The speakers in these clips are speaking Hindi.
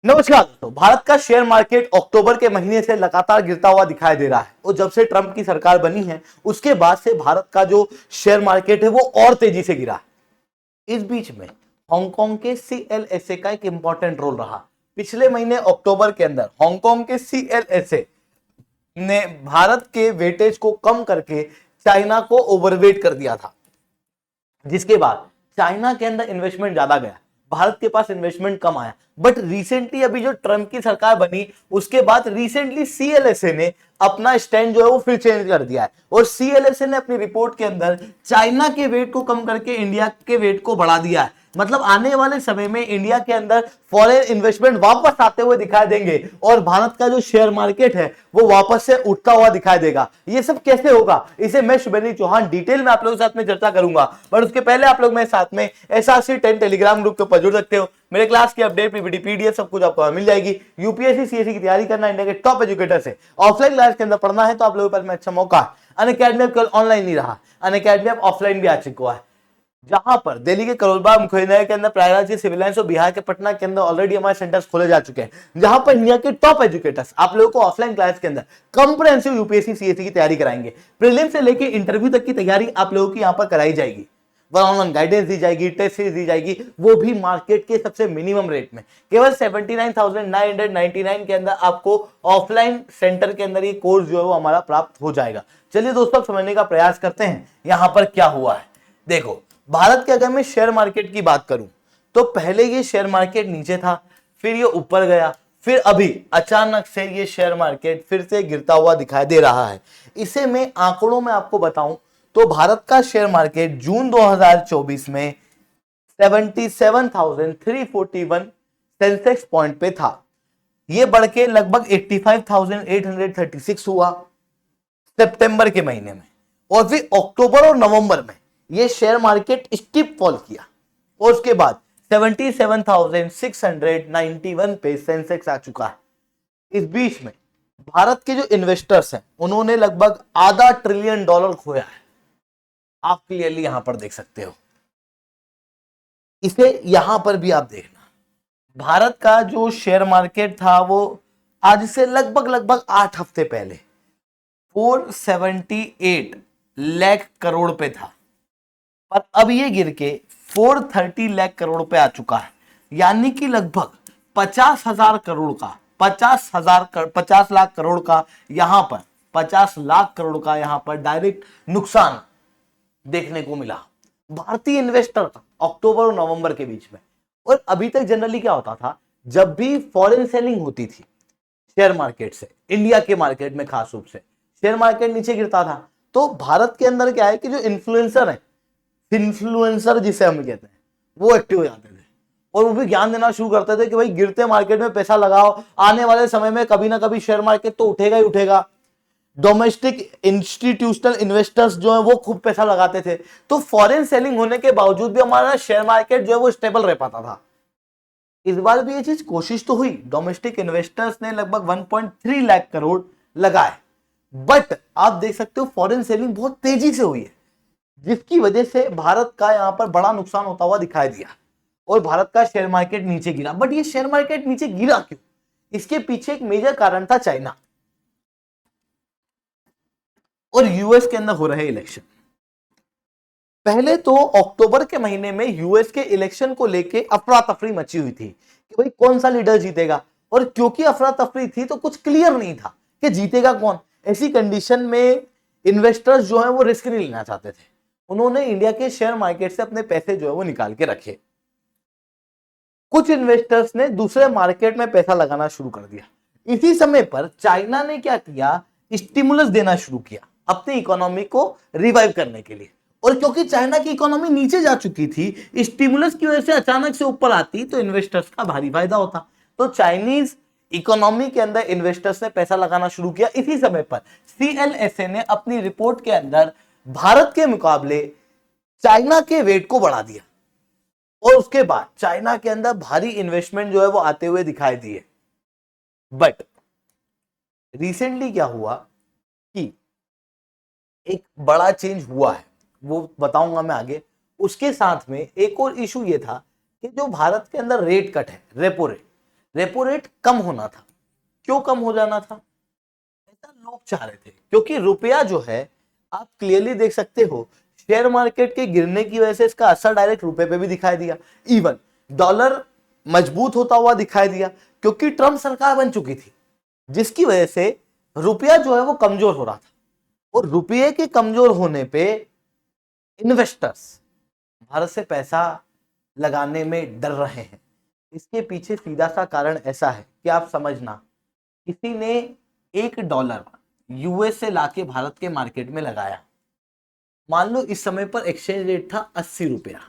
नमस्कार दोस्तों। भारत का शेयर मार्केट अक्टूबर के महीने से लगातार गिरता हुआ दिखाई दे रहा है और जब से ट्रंप की सरकार बनी है उसके बाद से भारत का जो शेयर मार्केट है वो और तेजी से गिरा है। इस बीच में हांगकांग के सीएलएसए का एक इंपॉर्टेंट रोल रहा। पिछले महीने अक्टूबर के अंदर हांगकांग के सीएलएसए ने भारत के वेटेज को कम करके चाइना को ओवरवेट कर दिया था, जिसके बाद चाइना के अंदर इन्वेस्टमेंट ज्यादा गया, भारत के पास इन्वेस्टमेंट कम आया। बट रिसेंटली अभी जो ट्रंप की सरकार बनी उसके बाद रिसेंटली सीएलएसए ने अपना स्टैंड जो है वो फिर चेंज कर दिया है और सीएलएसए ने अपनी रिपोर्ट के अंदर चाइना के वेट को कम करके इंडिया के वेट को बढ़ा दिया है। मतलब आने वाले समय में इंडिया के अंदर फॉरेन इन्वेस्टमेंट वापस आते हुए दिखाई देंगे और भारत का जो शेयर मार्केट है वो वापस से उठता हुआ दिखाई देगा। ये सब कैसे होगा इसे मैं शुभेंद्र चौहान डिटेल में आप लोगों के साथ में चर्चा करूंगा। बट उसके पहले आप लोग मेरे साथ में SRC10 टेलीग्राम ग्रुप के ऊपर जुड़ सकते हो। मेरे क्लास की अपडेट पीपीटी पीडीएफ सब कुछ आपको मिल जाएगी। यूपीएससी सीएससी की तैयारी करना, इंडिया के टॉप एजुकेटर से ऑफलाइन क्लास के अंदर पढ़ना है तो आप लोगों के पास में अच्छा मौका है। अनअकैडमी अब कल ऑनलाइन नहीं रहा, अनअकैडमी अब ऑफलाइन भी आ चुका है, जहां पर दिल्ली के करोलबाग मुखर्जी के अंदर, प्रयागराज के सिविल लाइंस और बिहार के पटना के अंदर ऑलरेडी हमारे सेंटर्स खोले जा चुके हैं, जहां पर इंडिया के टॉप एजुकेटर्स आप लोगों को ऑफलाइन क्लास के अंदर कंप्रिहेंसिव यूपीएससी सीएससी की तैयारी कराएंगे। प्रीलिम से लेकर इंटरव्यू तक की तैयारी आप लोगों की यहां पर कराई जाएगी। वन ऑन वन गाइडेंस दी जाएगी, टेस्ट सीरीज दी जाएगी, वो भी मार्केट के सबसे मिनिमम रेट में। केवल 79,999 के अंदर आपको ऑफलाइन सेंटर के अंदर ये कोर्स जो है वो हमारा प्राप्त हो जाएगा। चलिए दोस्तों समझने का प्रयास करते हैं यहां पर क्या हुआ है। देखो, भारत के अगर मैं शेयर मार्केट की बात करूं तो पहले ये शेयर मार्केट नीचे था, फिर ये ऊपर गया, फिर अभी अचानक से ये शेयर मार्केट फिर से गिरता हुआ दिखाई दे रहा है। इसे मैं आंकड़ों में आपको बताऊं तो भारत का शेयर मार्केट जून 2024 में 77,341 सेंसेक्स पॉइंट पे था। ये बढ़ के लगभग 85,836 हुआ सितंबर के महीने में, और फिर अक्टूबर और नवंबर में ये शेयर मार्केट स्टीप फॉल किया और उसके बाद 77,691 पे सेंसेक्स आ चुका है। इस बीच में भारत के जो इन्वेस्टर्स हैं उन्होंने लगभग $0.5 ट्रिलियन खोया है। आप क्लियरली यहां पर देख सकते हो, इसे यहां पर भी आप देखना। भारत का जो शेयर मार्केट था वो आज से लगभग 8 हफ्ते पहले 478 लाख करोड़ पे था, पर अब ये गिर के 430 लाख करोड़ पे आ चुका है। यानी कि लगभग 50,000 करोड़ का 50 लाख करोड़ का यहां पर 50 लाख करोड़ का यहां पर डायरेक्ट नुकसान देखने को मिला भारतीय इन्वेस्टर का अक्टूबर और नवंबर के बीच में। और अभी तक जनरली क्या होता था, जब भी फॉरेन सेलिंग होती थी शेयर मार्केट से, इंडिया के मार्केट में खास रूप से शेयर मार्केट नीचे गिरता था, तो भारत के अंदर क्या है कि जो इन्फ्लुएंसर है, इन्फ्लुएंसर जिसे हम कहते हैं, वो एक्टिव हो जाते थे और वो भी ज्ञान देना शुरू करते थे कि भाई गिरते मार्केट में पैसा लगाओ, आने वाले समय में कभी ना कभी शेयर मार्केट तो उठेगा ही उठेगा। डोमेस्टिक इंस्टीट्यूशनल इन्वेस्टर्स जो है वो खूब पैसा लगाते थे, तो फॉरेन सेलिंग होने के बावजूद भी हमारा शेयर मार्केट जो है वो स्टेबल रह पाता था। इस बार भी ये चीज कोशिश तो हुई, डोमेस्टिक इन्वेस्टर्स ने लगभग 1.3 लाख करोड़ लगाए, बट आप देख सकते हो फॉरेन सेलिंग बहुत तेजी से हुई है, जिसकी वजह से भारत का यहां पर बड़ा नुकसान होता हुआ दिखाई दिया और भारत का शेयर मार्केट नीचे गिरा। बट ये शेयर मार्केट नीचे गिरा क्यों? इसके पीछे एक मेजर कारण था चाइना और यूएस के अंदर हो रहे इलेक्शन। पहले तो अक्टूबर के महीने में यूएस के इलेक्शन को लेके अफरा तफरी मची हुई थी कि भाई कौन सा लीडर जीतेगा, और क्योंकि अफरा तफरी थी तो कुछ क्लियर नहीं था कि जीतेगा कौन। ऐसी कंडीशन में इन्वेस्टर्स जो है वो रिस्क नहीं लेना चाहते थे, उन्होंने इंडिया के शेयर मार्केट से अपने पैसे जो है वो निकाल के रखे। कुछ इन्वेस्टर्स ने दूसरे मार्केट में पैसा लगाना शुरू कर दिया। इसी समय पर चाइना ने क्या किया, स्टिमुलस देना शुरू किया अपनी इकोनॉमी को रिवाइव करने के लिए। और क्योंकि चाइना की इकोनॉमी नीचे जा चुकी थी, स्टिमुलस की वजह से अचानक से ऊपर आती तो इन्वेस्टर्स का भारी फायदा होता। तो चाइनीज इकोनॉमी के अंदर इन्वेस्टर्स ने पैसा लगाना शुरू किया। इसी समय पर सीएलएसए ने अपनी रिपोर्ट के अंदर भारत के मुकाबले चाइना के वेट को बढ़ा दिया और उसके बाद चाइना के अंदर भारी इन्वेस्टमेंट जो है वो आते हुए दिखाई दिए। बट रिसेंटली क्या हुआ कि एक बड़ा चेंज हुआ है, वो बताऊंगा मैं आगे। उसके साथ में एक और इशू ये था कि जो भारत के अंदर रेट कट है, रेपो रेट, रेपो रेट कम होना था। क्यों कम हो जाना था? ऐसा लोग चाह रहे थे क्योंकि रुपया जो है, आप क्लियरली देख सकते हो, शेयर मार्केट के गिरने की वजह से इसका असर डायरेक्ट रुपए पे भी दिखाई दिया। इवन डॉलर मजबूत होता हुआ दिखाई दिया क्योंकि ट्रम्प सरकार बन चुकी थी, जिसकी वजह से रुपया जो है वो कमजोर हो रहा था। और रुपये के कमजोर होने पे इन्वेस्टर्स भारत से पैसा लगाने में डर रहे हैं। इसके पीछे सीधा सा कारण ऐसा है कि आप समझना, किसी ने $1 यूएस से लाके भारत के मार्केट में लगाया। मान लो इस समय पर एक्सचेंज रेट था 80 रुपया।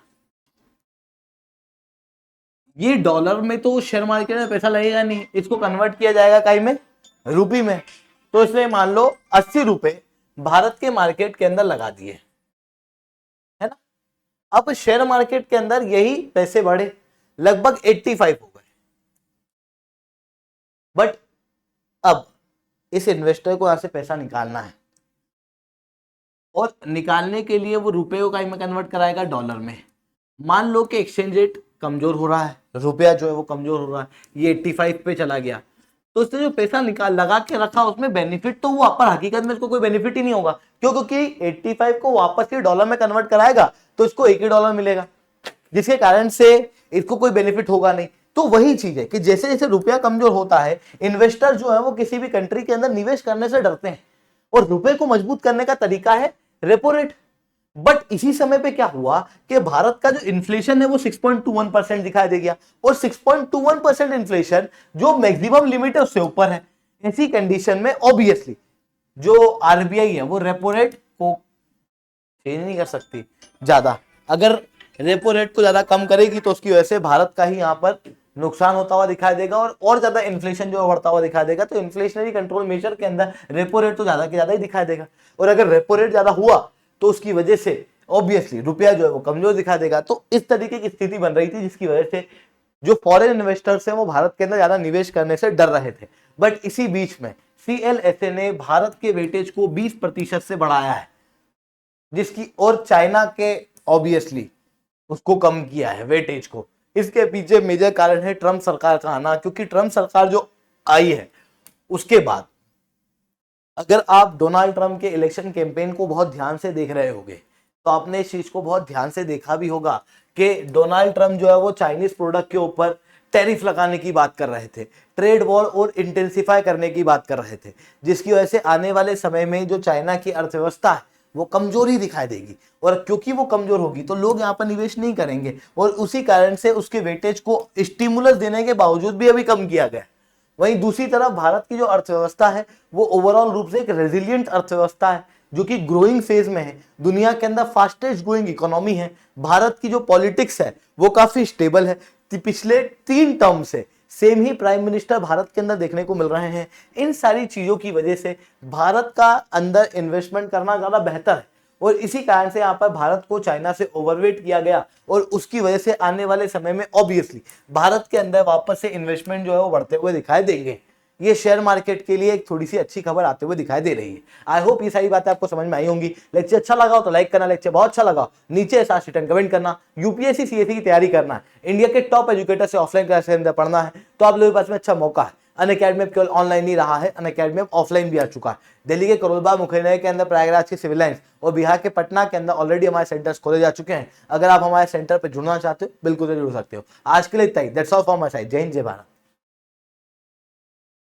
ये डॉलर में तो शेयर मार्केट में पैसा लगेगा नहीं, इसको कन्वर्ट किया जाएगा कहीं में, रुपये में। तो इसलिए मान लो 80 रुपए भारत के मार्केट के अंदर लगा दिए, है ना। अब शेयर मार्केट के अंदर यही पैसे बढ़े, लगभग 85 हो गए। बट अब इस इन्वेस्टर को यहां से पैसा निकालना है, और निकालने के लिए वो रुपए को कहीं में कन्वर्ट कराएगा, डॉलर में। मान लो कि एक्सचेंज रेट कमजोर हो रहा है, रुपया जो है वो कमजोर हो रहा है, ये 85 पे चला गया, तो उसने जो पैसा निकाल लगा के रखा उसमें बेनिफिट तो हुआ, पर हकीकत में इसको कोई बेनिफिट ही नहीं होगा। क्यों? क्योंकि 85 को वापस ही डॉलर में कन्वर्ट कराएगा तो इसको $1 मिलेगा, जिसके कारण से इसको कोई बेनिफिट होगा नहीं। तो वही चीज है कि जैसे जैसे रुपया कमजोर होता है, इन्वेस्टर जो है वो किसी भी कंट्री के अंदर निवेश करने से डरते हैं, और रुपए को मजबूत करने का तरीका है रेपो रेट। बट इसी समय पे क्या हुआ कि भारत का जो इन्फ्लेशन है वो 6.21% दिखाई दे गया, और 6.21% इन्फ्लेशन जो मैक्सिमम लिमिट है उससे ऊपर है। ऐसी कंडीशन में ऑब्वियसली जो आरबीआई है वो रेपो रेट को चेंज नहीं कर सकती ज्यादा। अगर रेपो रेट को ज्यादा कम करेगी तो उसकी वजह से भारत का ही यहाँ पर नुकसान होता हुआ दिखाई देगा, और ज्यादा इन्फ्लेशन जो बढ़ता हुआ दिखाई देगा। तो इन्फ्लेशनरी कंट्रोल मेजर के अंदर रेपो रेट तो ज्यादा के ज्यादा ही दिखाई देगा, और अगर रेपो रेट ज्यादा हुआ तो उसकी वजह से ऑब्वियसली रुपया जो है वो कमजोर दिखा देगा। तो इस तरीके की स्थिति बन रही थी, जिसकी वजह से जो फॉरेन इन्वेस्टर्स हैं वो भारत के अंदर ज्यादा निवेश करने से डर रहे थे। बट इसी बीच में सीएलएसए ने भारत के वेटेज को 20% से बढ़ाया है, जिसकी, और चाइना के ऑब्वियसली उसको कम किया है वेटेज को। इसके पीछे मेजर कारण है ट्रम्प सरकार का आना, क्योंकि ट्रम्प सरकार जो आई है उसके बाद, अगर आप डोनाल्ड ट्रम्प के इलेक्शन कैंपेन को बहुत ध्यान से देख रहे होंगे तो आपने इस चीज को बहुत ध्यान से देखा भी होगा कि डोनाल्ड ट्रम्प जो है वो चाइनीज प्रोडक्ट के ऊपर टैरिफ लगाने की बात कर रहे थे, ट्रेड वॉर और इंटेंसिफाई करने की बात कर रहे थे, जिसकी वजह से आने वाले समय में जो चाइना की अर्थव्यवस्था है वो कमजोरी दिखाई देगी, और क्योंकि वो कमजोर होगी तो लोग यहाँ पर निवेश नहीं करेंगे, और उसी कारण से उसके वेटेज को स्टिमुलस देने के बावजूद भी अभी कम किया गया। वहीं दूसरी तरफ भारत की जो अर्थव्यवस्था है वो ओवरऑल रूप से एक रेजिलियंट अर्थव्यवस्था है, जो कि ग्रोइंग फेज में है, दुनिया के अंदर फास्टेस्ट ग्रोइंग इकोनॉमी है। भारत की जो पॉलिटिक्स है वो काफी स्टेबल है, पिछले 3 टर्म से सेम ही प्राइम मिनिस्टर भारत के अंदर देखने को मिल रहे हैं। इन सारी चीजों की वजह से भारत का अंदर इन्वेस्टमेंट करना ज्यादा बेहतर है, और इसी कारण से यहाँ पर भारत को चाइना से ओवरवेट किया गया, और उसकी वजह से आने वाले समय में ऑब्वियसली भारत के अंदर वापस से इन्वेस्टमेंट जो है वो बढ़ते हुए दिखाई देंगे। ये शेयर मार्केट के लिए एक थोड़ी सी अच्छी खबर आते हुए दिखाई दे रही है। आई होप ये सारी बातें आपको समझ में आई होंगी। लेक्चर अच्छा लगा हो तो लाइक करना, लेक्चर बहुत अच्छा लगा नीचे 7 रिटर्न कमेंट करना। यूपीएससी सीएससी की तैयारी करना है, इंडिया के टॉप एजुकेटर से ऑफलाइन क्लास के अंदर पढ़ना है, तो आप लोगों के पास में अच्छा मौका है। अनअकैडमी केवल ऑनलाइन ही रहा है, अनअकैडमी में ऑफलाइन भी आ चुका है। दिल्ली के करोलबाग, मुखर्जी के अंदर प्रयागराज के सिविल लाइंस, और बिहार के पटना के अंदर ऑलरेडी हमारे सेंटर्स खोले जा चुके हैं। अगर आप हमारे सेंटर पर जुड़ना चाहते हो बिल्कुल जुड़ सकते हो। आज के लिए इतना ही, that's all from my side. जय हिंद, जय भारत।